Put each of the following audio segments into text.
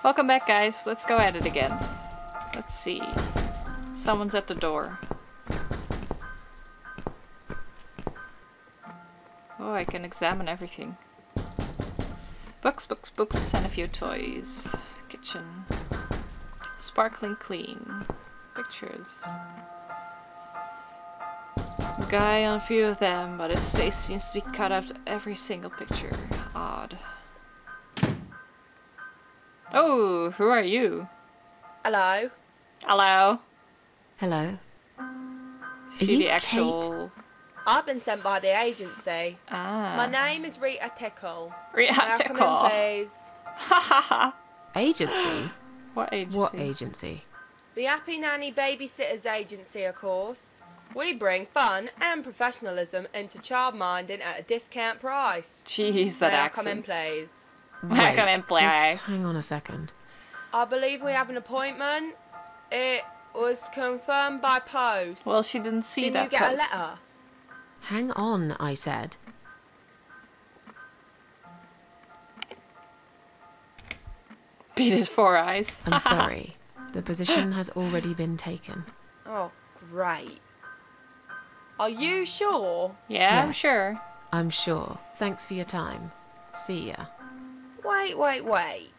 Welcome back, guys. Let's go at it again. Let's see. Someone's at the door. Oh, I can examine everything. Books, books, books, and a few toys. Kitchen. Sparkling clean. Pictures. Guy on a few of them, but his face seems to be cut out of every single picture. Odd. Oh, who are you? Hello. Hello. Hello. See you the actual... I've been sent by the agency. Ah. My name is Rita Tickle. Rita May I Tickle. come in, please? Ha ha ha. Agency? What agency? What agency? The Happy Nanny Babysitters Agency, of course. We bring fun and professionalism into childminding at a discount price. Jeez, that May I accent. come in, please? May I come in, please? Just hang on a second. I believe we have an appointment. It was confirmed by post. Well, she didn't see Didn't that you get post. a letter? Hang on, I said. Beat it 4 eyes. I'm sorry. The position has already been taken. Oh, great. Are you sure? Yeah, I'm Yes. sure. I'm sure. Thanks for your time. See ya. Wait.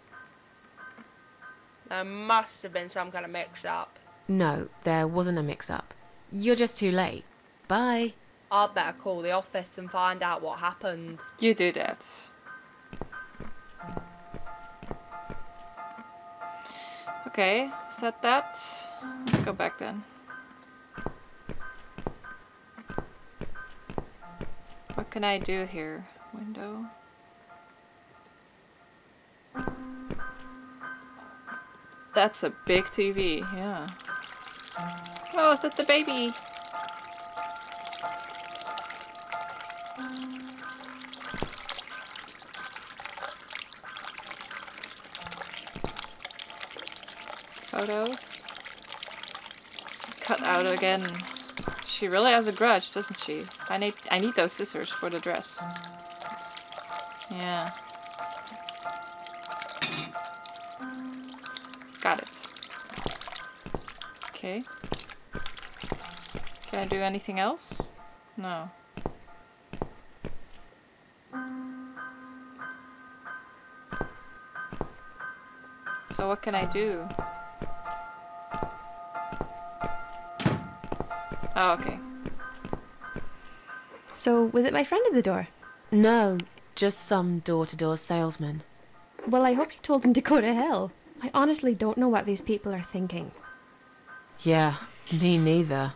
There must have been some kind of mix-up. No, there wasn't a mix-up. You're just too late. Bye. I'd better call the office and find out what happened. You do that. Okay, is that that? Let's go back then. What can I do here? Window. That's a big TV, yeah. Oh, is that the baby? Photos. Cut out again. She really has a grudge, doesn't she? I need those scissors for the dress. Yeah. Got it. Okay. Can I do anything else? No. So what can I do? Oh, okay. So, was it my friend at the door? No, just some door-to-door salesman. Well, I hope you told him to go to hell. I honestly don't know what these people are thinking. Yeah, me neither.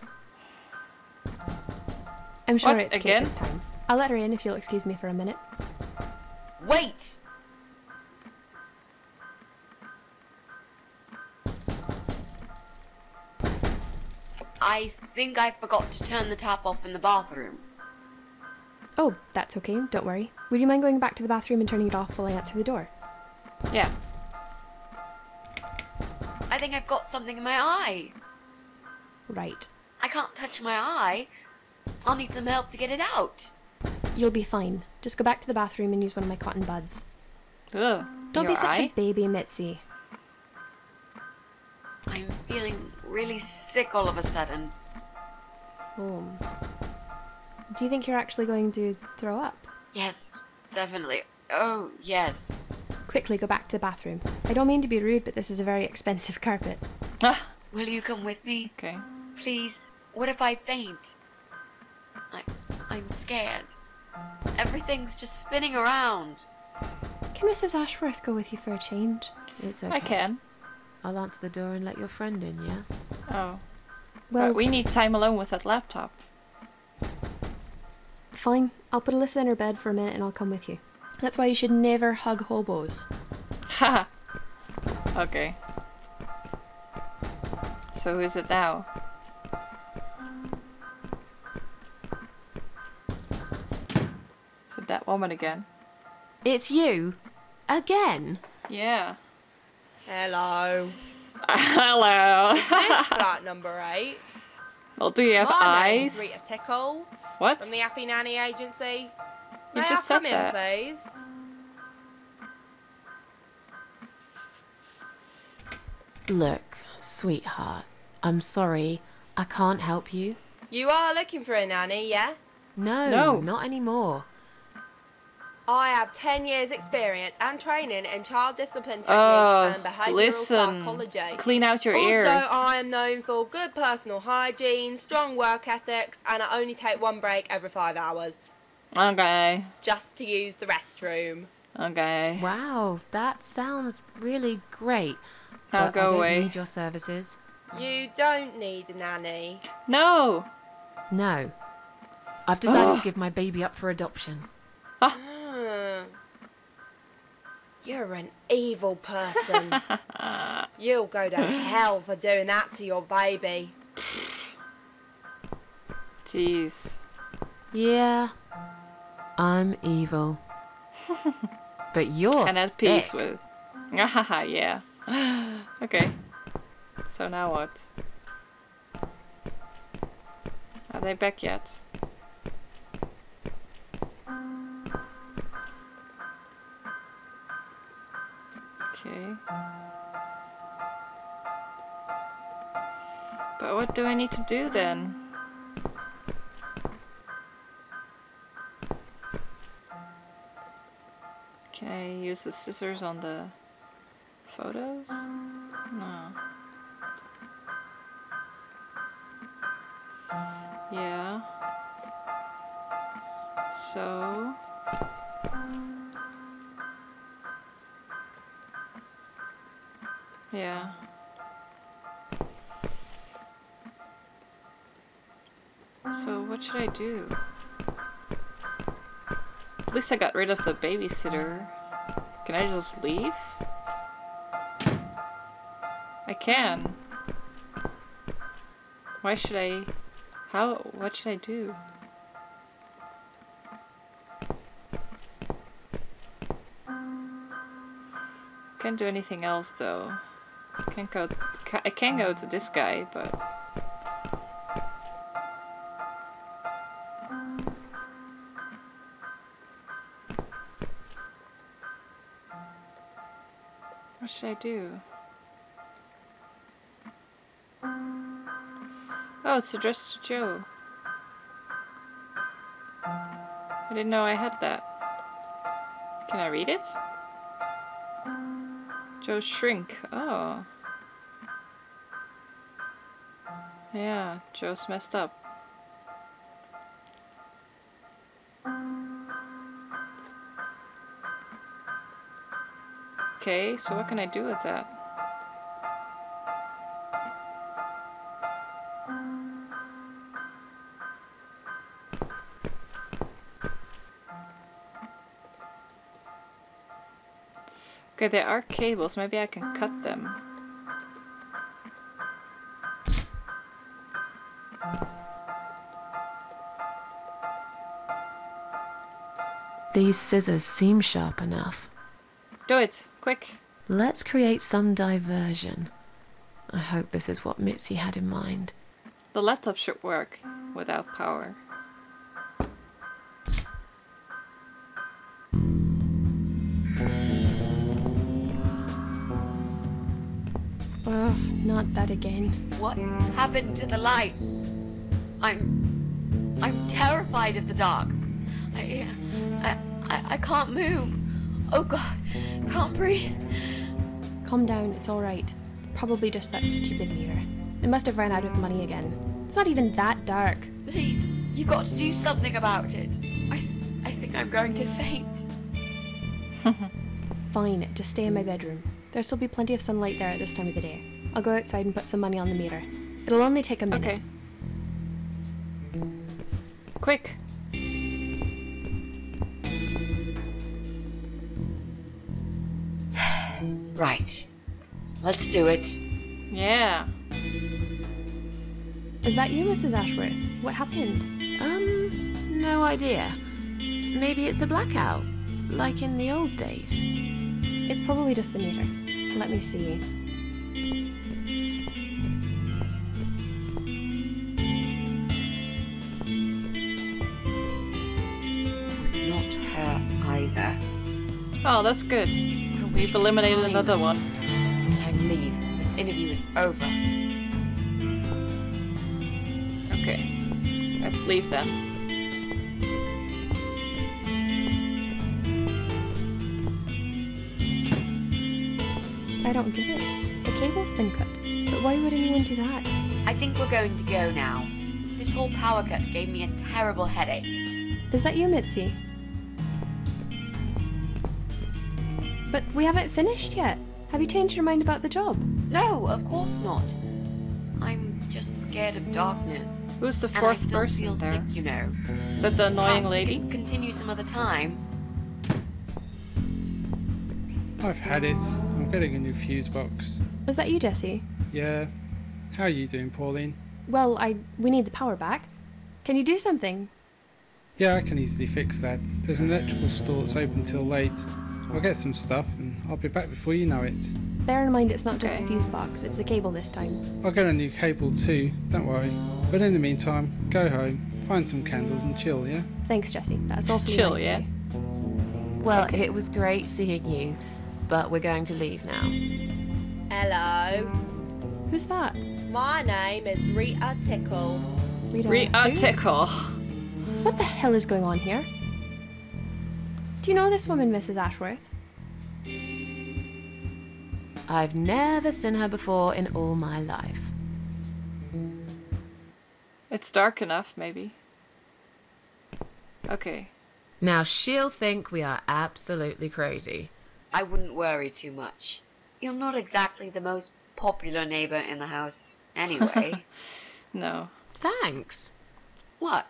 I'm sure What, it's Kate again? this time. I'll let her in if you'll excuse me for a minute. Wait! I think I forgot to turn the tap off in the bathroom. Oh, that's okay, don't worry. Would you mind going back to the bathroom and turning it off while I answer the door? Yeah. I think I've got something in my eye. Right. I can't touch my eye. I'll need some help to get it out. You'll be fine. Just go back to the bathroom and use one of my cotton buds. Ugh. Don't Your be such eye? a baby, Mitzi. I'm feeling really sick all of a sudden. Oh. Do you think you're actually going to throw up? Yes, definitely. Oh, yes. Quickly go back to the bathroom. I don't mean to be rude, but this is a very expensive carpet. Ah, Will you come with me? okay. Please. What if I faint? I'm scared. Everything's just spinning around. Can Mrs. Ashworth go with you for a change? It's okay. I can. I'll answer the door and let your friend in, yeah? Oh. Well, But we need time alone with that laptop. fine. I'll put Alyssa in her bed for a minute and I'll come with you. That's why you should never hug hobos. Haha. Okay. So who is it now? Is it that woman again? It's you? Again? Yeah. Hello. Hello. This flat number 8. Well, do you have My name's eyes? Rita Tickle What? from the Happy Nanny Agency. May just I come said that. in, please? Look, sweetheart, I'm sorry. I can't help you. You are looking for a nanny, yeah? No, not anymore. I have 10 years experience and training in child discipline techniques and behavioural listen. psychology. Clean out your ears. Also, I am known for good personal hygiene, strong work ethics, and I only take one break every 5 hours. Okay. Just to use the restroom. Okay. Wow, that sounds really great. Now But go I don't away. need your services. You don't need a nanny. No. No. I've decided to give my baby up for adoption. You're an evil person. You'll go to hell for doing that to your baby. Jeez. Yeah, I'm evil. But you're And at peace thick. with. Haha, yeah. Okay. So now what? Are they back yet? Okay. But what do I need to do then? Can I use the scissors on the photos? No. Yeah. So... yeah. So what should I do? At least I got rid of the babysitter. Can I just leave? I can. Why should I... how... what should I do? Can't do anything else though. Can't go... I can go to this guy, but... what should I do? Oh, it's addressed to Joe. I didn't know I had that. Can I read it? Joe's shrink. Oh. Yeah, Joe's messed up. Okay, so what can I do with that? Okay, there are cables. Maybe I can cut them. These scissors seem sharp enough. Do it, quick. Let's create some diversion. I hope this is what Mitzi had in mind. The laptop should work without power. Ugh, not that again. What happened to the lights? I'm terrified of the dark. I can't move. Oh God, can't breathe. Calm down, it's alright. Probably just that stupid mirror. It must have ran out of money again. It's not even that dark. Please, you got to do something about it. I think I'm going to faint. Fine, just stay in my bedroom. There'll still be plenty of sunlight there at this time of the day. I'll go outside and put some money on the meter. It'll only take a minute. Okay. Quick. Right. Let's do it. Yeah. Is that you, Mrs. Ashworth? What happened? No idea. Maybe it's a blackout, like in the old days. It's probably just the meter. Let me see. So it's not her either. Oh, that's good. We've eliminated another one. It's time to leave. This this interview is over. Okay. Let's leave then. I don't get it. The cable's been cut. But why would anyone do that? I think we're going to go now. This whole power cut gave me a terrible headache. Is that you, Mitzi? But we haven't finished yet. Have you changed your mind about the job? No, of course not. I'm just scared of darkness. Who's the And I fourth still person feel there? sick, you know. Is that the annoying Perhaps we lady? can continue some other time. I've had it. I'm getting a new fuse box. Was that you, Jesse? Yeah. How are you doing, Pauline? Well, we need the power back. Can you do something? Yeah, I can easily fix that. There's an electrical store that's open till late. I'll get some stuff and I'll be back before you know it. Bear in mind it's not just Okay. the fuse box, it's the cable this time. I'll get a new cable too, don't worry. But in the meantime, go home, find some candles and chill, yeah? Thanks, Jesse. That's awfully Chill, nice yeah? of you. Well, it was great seeing you, but we're going to leave now. Hello. Who's that? My name is Rita Tickle. Rita. Rita who? Tickle. What the hell is going on here? Do you know this woman, Mrs. Ashworth? I've never seen her before in all my life. It's dark enough, maybe. Okay. Now she'll think we are absolutely crazy. I wouldn't worry too much. You're not exactly the most popular neighbor in the house anyway. No. Thanks. What?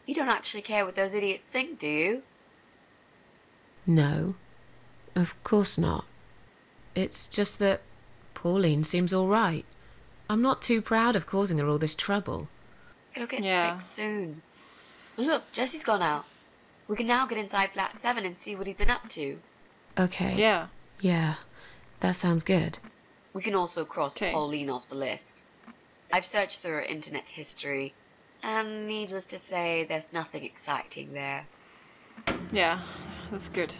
You don't actually care what those idiots think, do you? No, of course not. It's just that Pauline seems all right. I'm not too proud of causing her all this trouble. It'll get Yeah. fixed soon. Look, Jesse's gone out. We can now get inside flat 7 and see what he's been up to. Okay. Yeah. Yeah, that sounds good. We can also cross 'Kay. Pauline off the list. I've searched through her internet history, and needless to say, there's nothing exciting there. Yeah. That's good.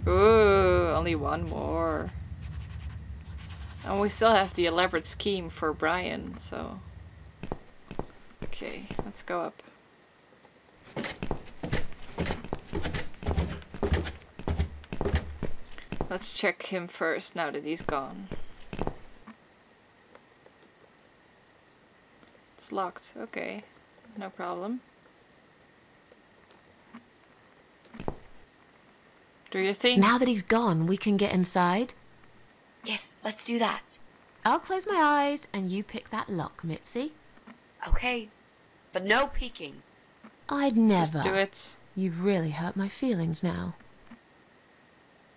Ooh, only one more. And we still have the elaborate scheme for Brian, so... Okay, let's go up. Let's check him first now that he's gone. It's locked, okay. No problem. Do your thing. Now that he's gone, we can get inside. Yes, let's do that. I'll close my eyes and you pick that lock, Mitzi. Okay, but no peeking. I'd never. Just do it. You've really hurt my feelings now.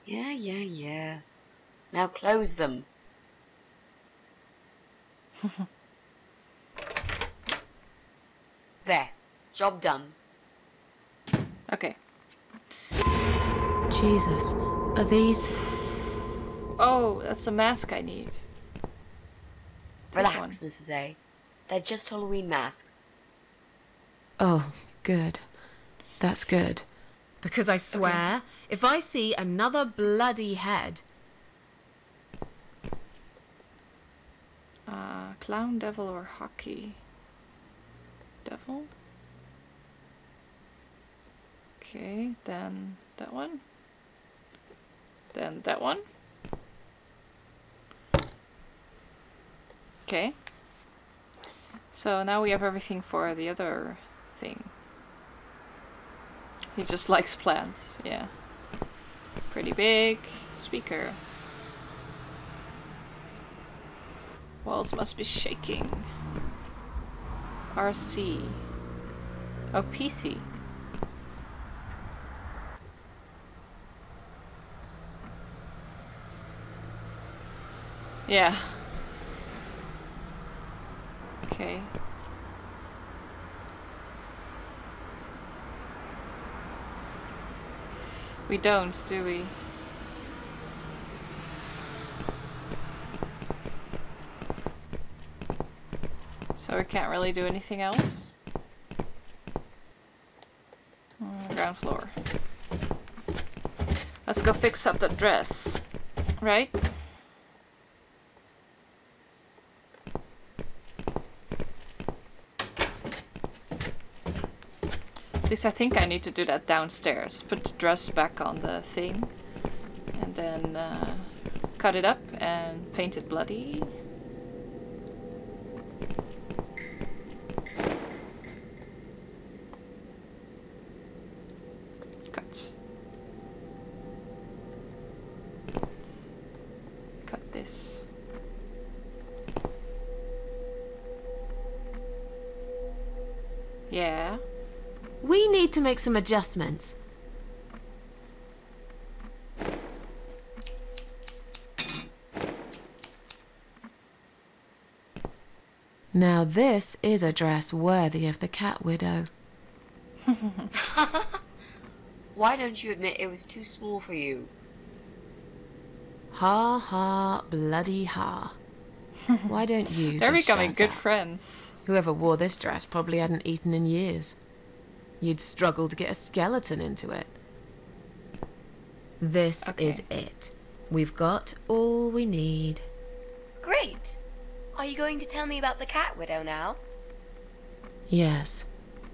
Yeah. Now close them. There. Job done. Okay. Jesus, are these... Oh, that's the mask I need. Take Relax, one. Mrs. A. They're just Halloween masks. Oh, good. That's good. Because I swear, if I see another bloody head... Clown, devil, or hockey? Devil? Okay, then that one. Then that one. Okay. So now we have everything for the other thing. He just likes plants, yeah. Pretty big speaker. Walls must be shaking. RC. Oh, PC. Yeah. Okay. We don't, do we? So we can't really do anything else? Ground floor. Let's go fix up that dress. Right? At least I think I need to do that downstairs. Put the dress back on the thing. And then cut it up and paint it bloody. Cut. Cut this. Yeah. We need to make some adjustments. Now this is a dress worthy of the Cat Widow. Why don't you admit it was too small for you? Ha ha, bloody ha. Why don't you They're just becoming shut good up? friends. Whoever wore this dress probably hadn't eaten in years. You'd struggle to get a skeleton into it. This is it. We've got all we need. Great. Are you going to tell me about the Cat Widow now? Yes,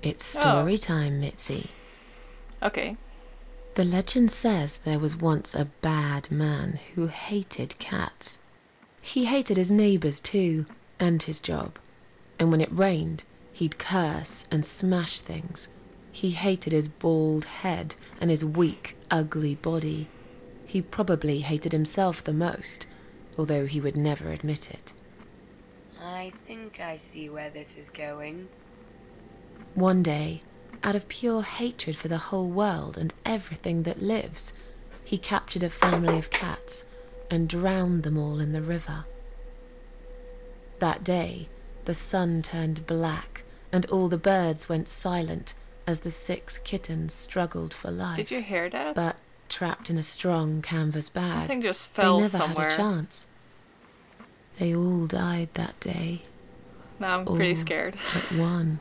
it's story time, Mitzi. Okay. The legend says there was once a bad man who hated cats. He hated his neighbours too, and his job. And when it rained, he'd curse and smash things. He hated his bald head and his weak, ugly body. He probably hated himself the most, although he would never admit it. I think I see where this is going. One day, out of pure hatred for the whole world and everything that lives, he captured a family of cats and drowned them all in the river. That day, the sun turned black and all the birds went silent as the 6 kittens struggled for life. Did you hear that? But trapped in a strong canvas bag, Something just they fell never somewhere. had a chance. They all died that day. Now I'm pretty All scared. but one.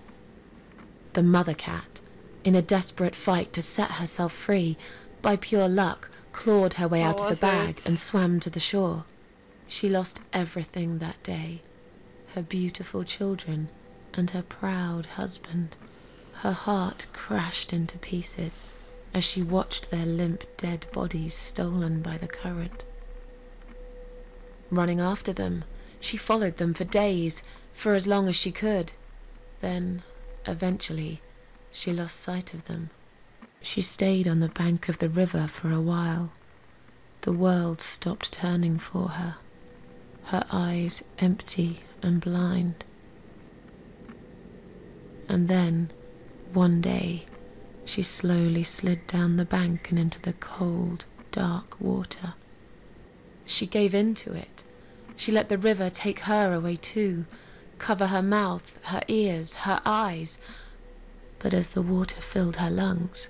The mother cat, in a desperate fight to set herself free, by pure luck, clawed her way out of the was bag it? and swam to the shore. She lost everything that day. Her beautiful children and her proud husband. Her heart crashed into pieces as she watched their limp dead bodies stolen by the current. Running after them, she followed them for days, for as long as she could. Then, eventually, she lost sight of them. She stayed on the bank of the river for a while. The world stopped turning for her, her eyes empty and blind. And then, one day, she slowly slid down the bank and into the cold, dark water. She gave in to it. She let the river take her away too, cover her mouth, her ears, her eyes. But as the water filled her lungs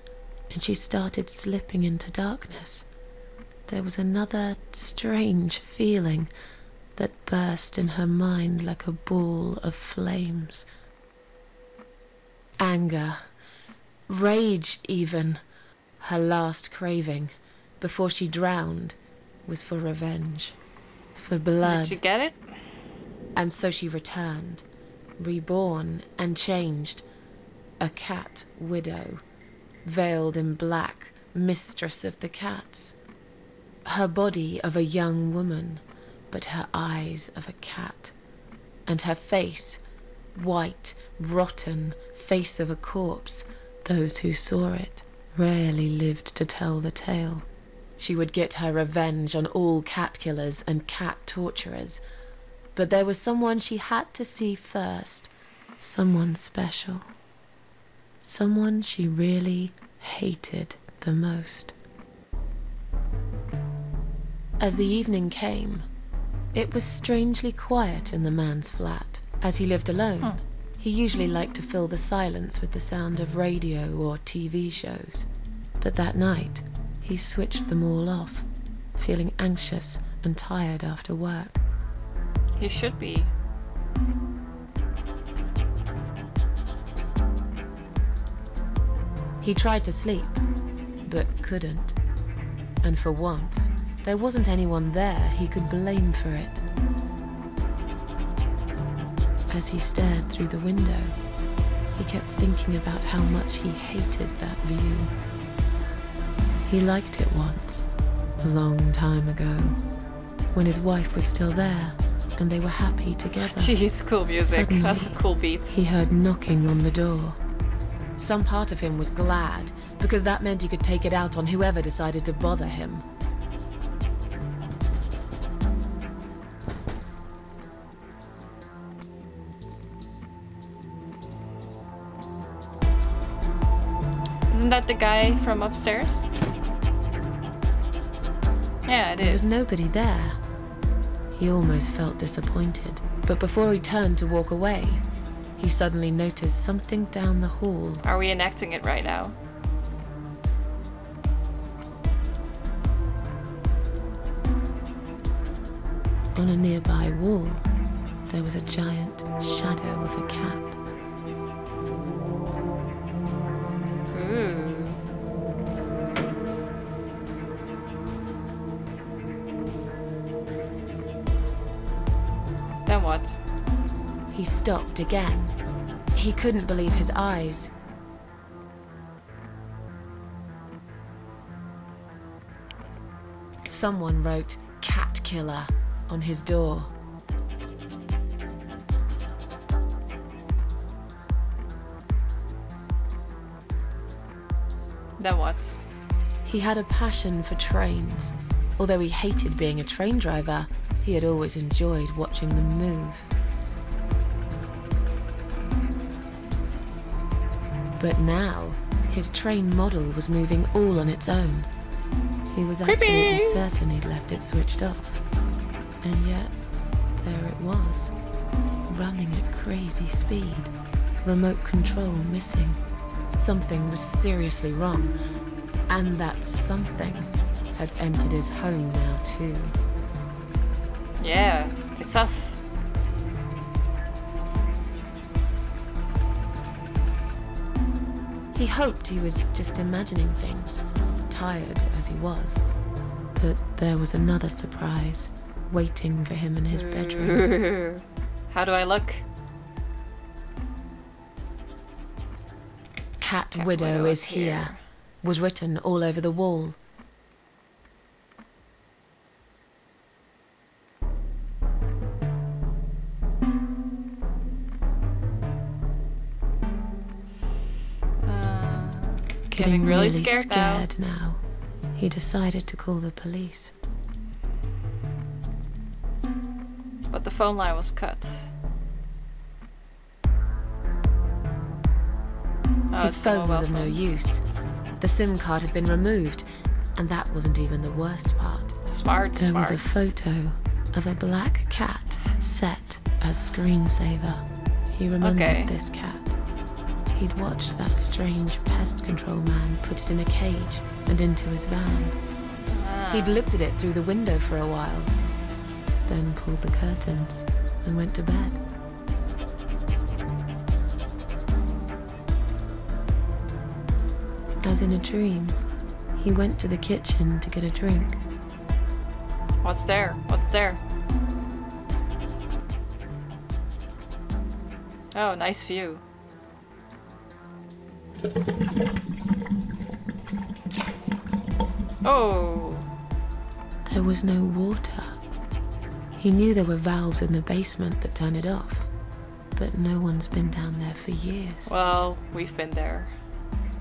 and she started slipping into darkness, there was another strange feeling that burst in her mind like a ball of flames. Anger, rage even. Her last craving, before she drowned, was for revenge, for blood. Did you get it? And so she returned, reborn and changed, a cat widow, veiled in black, mistress of the cats. Her body of a young woman, but her eyes of a cat, and her face, white, rotten, face of a corpse. Those who saw it rarely lived to tell the tale. She would get her revenge on all cat killers and cat torturers. But there was someone she had to see first. Someone special. Someone she really hated the most. As the evening came, it was strangely quiet in the man's flat. As he lived alone, he usually liked to fill the silence with the sound of radio or TV shows. But that night, he switched them all off, feeling anxious and tired after work. He should be. He tried to sleep, but couldn't. And for once, there wasn't anyone there he could blame for it. As he stared through the window, He kept thinking about how much he hated that view. He liked it once, a long time ago, when his wife was still there and they were happy together. Jeez, cool music. Suddenly, That's a cool beat. He heard knocking on the door. Some part of him was glad, because that meant he could take it out on whoever decided to bother him. Isn't that the guy from upstairs? Yeah, it There was is. nobody there. He almost felt disappointed, but before he turned to walk away, he suddenly noticed something down the hall. Are we enacting it right now? On a nearby wall, there was a giant shadow of a cat. Ooh. Then what? He stopped again. He couldn't believe his eyes. Someone wrote "Cat Killer" on his door. Then what? He had a passion for trains. Although he hated being a train driver, he had always enjoyed watching them move. But now, his train model was moving all on its own. He was absolutely certain he'd left it switched off. And yet, there it was, running at crazy speed. Remote control missing. Something was seriously wrong. And that something had entered his home now too. Yeah, it's us. He hoped he was just imagining things, tired as he was. But there was another surprise waiting for him in his bedroom. How do I look? Cat Widow is here, was written all over the wall. Getting really scared now. now. He decided to call the police. But the phone line was cut. Oh, His it's a phone was mobile of no phone. use. The SIM card had been removed, and that wasn't even the worst part. Smart, There smart. was a photo of a black cat set as screensaver. He remembered Okay. this cat. He'd watched that strange pest control man put it in a cage and into his van. He'd looked at it through the window for a while, then pulled the curtains and went to bed. As in a dream, he went to the kitchen to get a drink. What's there? What's there? Oh, nice view. Oh, There was no water. He knew there were valves in the basement that turned it off, but no one's been down there for years. well, we've been there.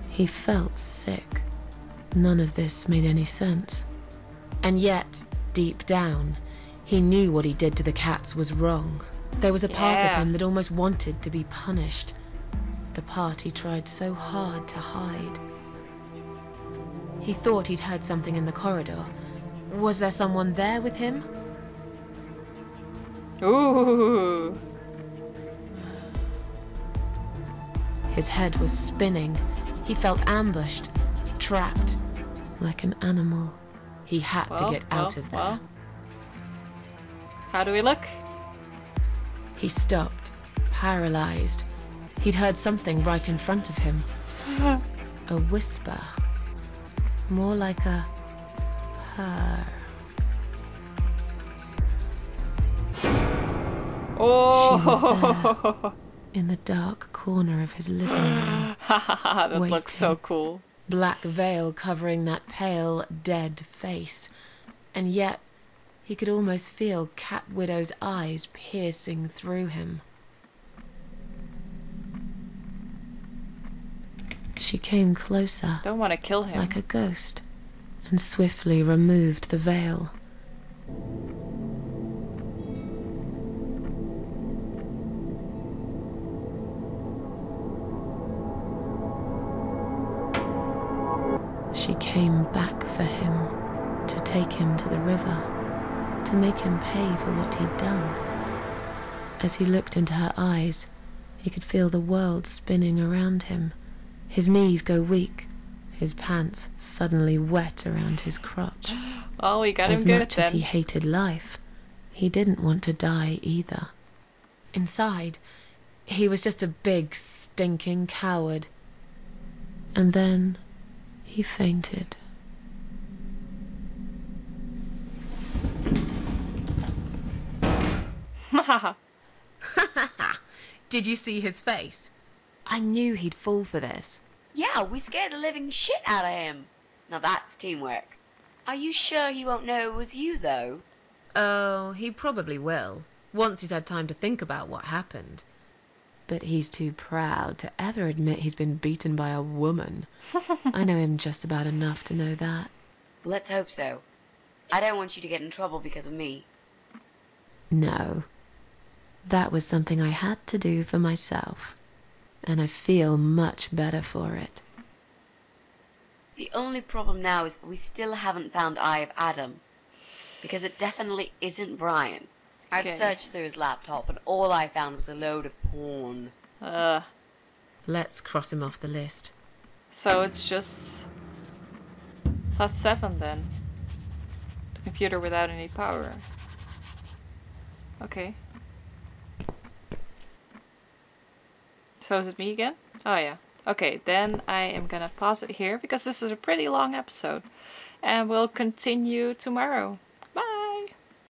He felt sick. None of this made any sense. And yet, deep down, he knew what he did to the cats was wrong. There was a part of Yeah. him that almost wanted to be punished. The part he tried so hard to hide. He thought he'd heard something in the corridor. Was there someone there with him? Ooh. His head was spinning. He felt ambushed, trapped, like an animal. He had to get out of there. Well. How do we look? He stopped, paralyzed. He'd heard something right in front of him. A whisper. More like a purr. Oh, in the dark corner of his living room. That looks so waiting. cool. Black veil covering that pale, dead face. And yet, he could almost feel Cat Widow's eyes piercing through him. She came closer, Don't want to kill him. like a ghost, and swiftly removed the veil. She came back for him, to take him to the river, to make him pay for what he'd done. As he looked into her eyes, he could feel the world spinning around him, his knees go weak, his pants suddenly wet around his crotch. Oh, we got him As good much as then. he hated life, he didn't want to die either. Inside, he was just a big, stinking coward. And then he fainted. Did you see his face? I knew he'd fall for this. Yeah, we scared the living shit out of him. Now that's teamwork. Are you sure he won't know it was you, though? Oh, he probably will, once he's had time to think about what happened. But he's too proud to ever admit he's been beaten by a woman. I know him just about enough to know that. Let's hope so. I don't want you to get in trouble because of me. No. That was something I had to do for myself. And I feel much better for it. The only problem now is that we still haven't found Eye of Adam. Because it definitely isn't Brian. I've Okay. searched through his laptop and all I found was a load of porn. Let's cross him off the list. So it's just... That's 7 then. The computer without any power. Okay. So is it me again? Oh yeah. Okay, then I am gonna pause it here because this is a pretty long episode. And we'll continue tomorrow.